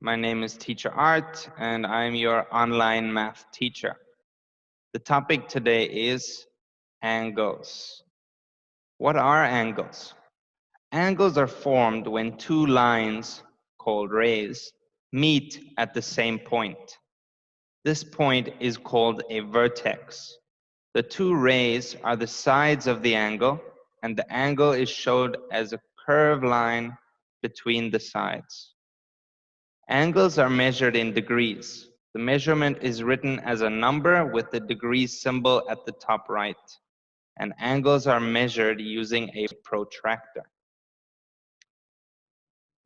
My name is Teacher Aart, and I'm your online math teacher. The topic today is angles. What are angles? Angles are formed when two lines, called rays, meet at the same point. This point is called a vertex. The two rays are the sides of the angle, and the angle is shown as a curved line between the sides. Angles are measured in degrees. The measurement is written as a number with the degree symbol at the top right. And angles are measured using a protractor.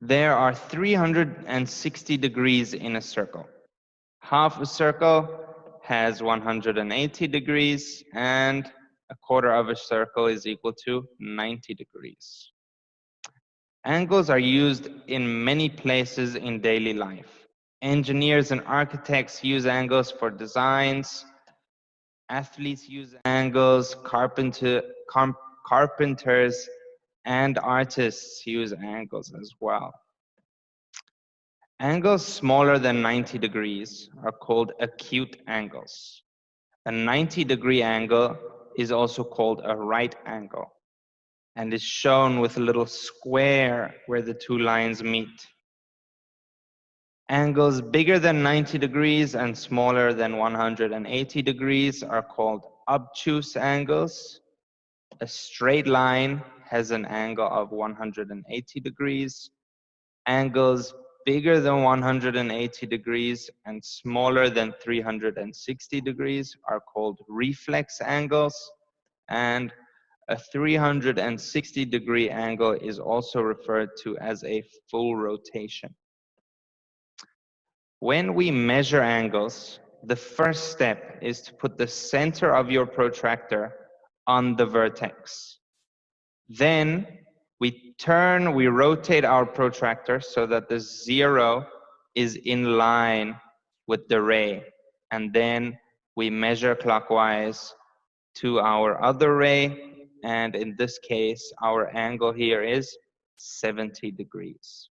There are 360 degrees in a circle. Half a circle has 180 degrees, and a quarter of a circle is equal to 90 degrees. Angles are used in many places in daily life. Engineers and architects use angles for designs. Athletes use angles. Carpenters and artists use angles as well. Angles smaller than 90 degrees are called acute angles. A 90-degree angle is also called a right angle, and is shown with a little square where the two lines meet. Angles bigger than 90 degrees and smaller than 180 degrees are called obtuse angles. A straight line has an angle of 180 degrees. Angles bigger than 180 degrees and smaller than 360 degrees are called reflex angles. And a 360-degree angle is also referred to as a full rotation. When we measure angles, the first step is to put the center of your protractor on the vertex. Then we rotate our protractor so that the zero is in line with the ray. And then we measure clockwise to our other ray. And in this case, our angle here is 70 degrees.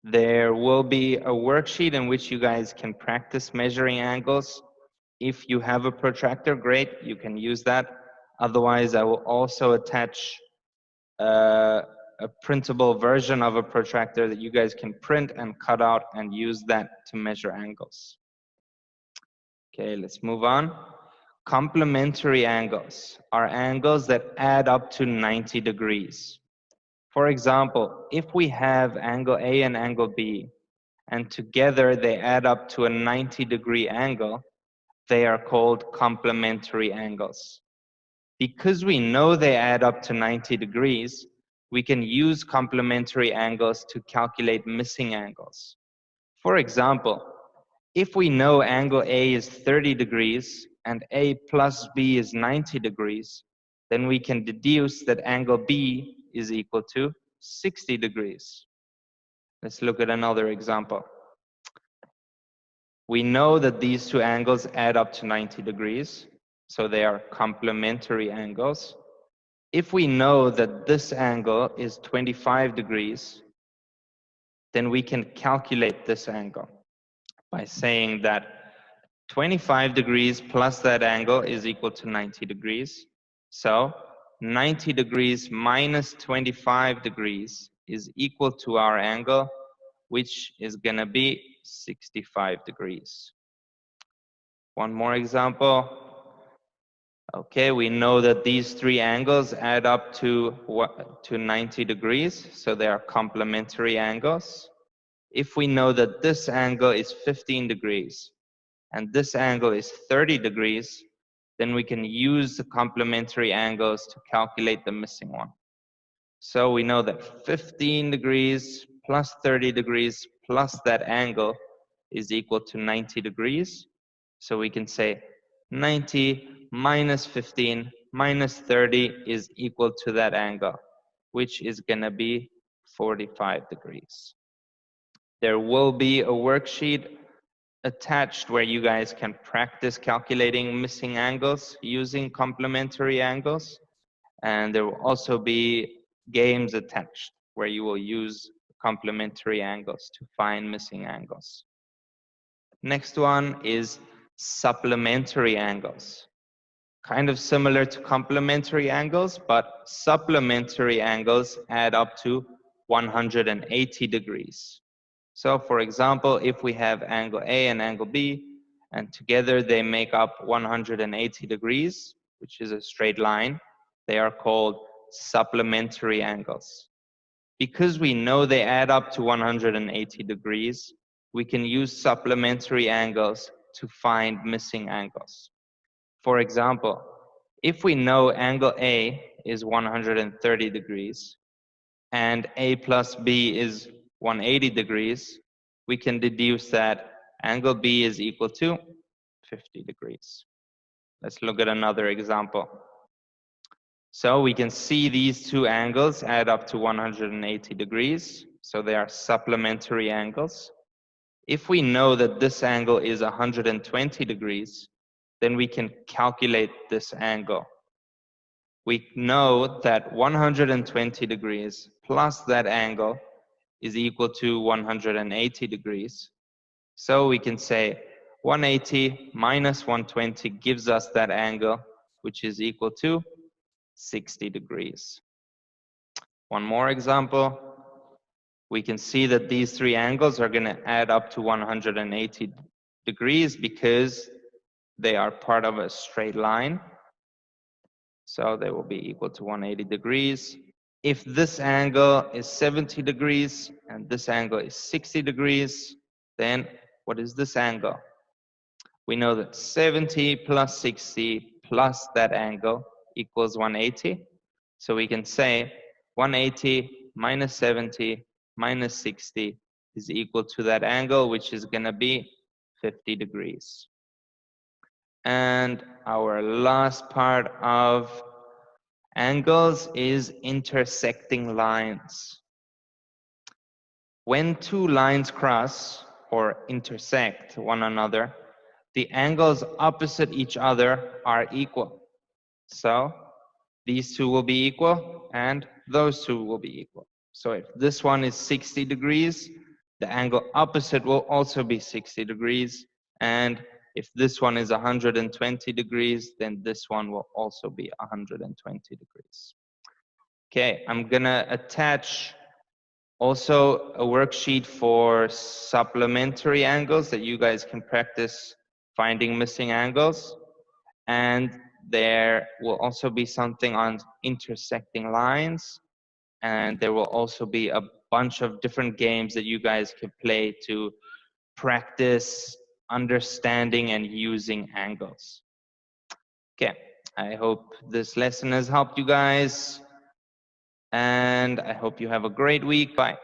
There will be a worksheet in which you guys can practice measuring angles. If you have a protractor, great, you can use that. Otherwise, I will also attach a printable version of a protractor that you guys can print and cut out and use that to measure angles. Okay, let's move on. Complementary angles are angles that add up to 90 degrees. For example, if we have angle A and angle B, and together they add up to a 90-degree angle, they are called complementary angles. Because we know they add up to 90 degrees, we can use complementary angles to calculate missing angles. For example, if we know angle A is 30 degrees and A plus B is 90 degrees, then we can deduce that angle B is equal to 60 degrees. Let's look at another example. We know that these two angles add up to 90 degrees, so they are complementary angles. If we know that this angle is 25 degrees, then we can calculate this angle by saying that 25 degrees plus that angle is equal to 90 degrees. So 90 degrees minus 25 degrees is equal to our angle, which is going to be 65 degrees. One more example. Okay, we know that these three angles add up to 90 degrees, so they are complementary angles. If we know that this angle is 15 degrees and this angle is 30 degrees, then we can use the complementary angles to calculate the missing one. So we know that 15 degrees plus 30 degrees plus that angle is equal to 90 degrees. So we can say 90 minus 15 minus 30 is equal to that angle, which is going to be 45 degrees. There will be a worksheet attached where you guys can practice calculating missing angles using complementary angles. and there will also be games attached where you will use complementary angles to find missing angles. Next one is supplementary angles. Kind of similar to complementary angles, but supplementary angles add up to 180 degrees. So for example, if we have angle A and angle B, and together they make up 180 degrees, which is a straight line, they are called supplementary angles. Because we know they add up to 180 degrees, we can use supplementary angles to find missing angles. For example, if we know angle A is 130 degrees and A plus B is 180 degrees, we can deduce that angle B is equal to 50 degrees. Let's look at another example. So we can see these two angles add up to 180 degrees, so they are supplementary angles. If we know that this angle is 120 degrees, then we can calculate this angle. We know that 120 degrees plus that angle is equal to 180 degrees. So we can say 180 minus 120 gives us that angle, which is equal to 60 degrees. One more example. We can see that these three angles are going to add up to 180 degrees because they are part of a straight line. So they will be equal to 180 degrees. If this angle is 70 degrees and this angle is 60 degrees, then what is this angle? We know that 70 plus 60 plus that angle equals 180. So we can say 180 minus 70 minus 60 is equal to that angle, which is going to be 50 degrees. And our last part of angles is intersecting lines. When two lines cross or intersect one another, the angles opposite each other are equal. So these two will be equal and those two will be equal. So if this one is 60 degrees, the angle opposite will also be 60 degrees. And if this one is 120 degrees, then this one will also be 120 degrees. Okay, I'm gonna attach also a worksheet for supplementary angles that you guys can practice finding missing angles. And there will also be something on intersecting lines. And there will also be a bunch of different games that you guys can play to practice understanding and using angles. Okay, I hope this lesson has helped you guys. And I hope you have a great week. Bye.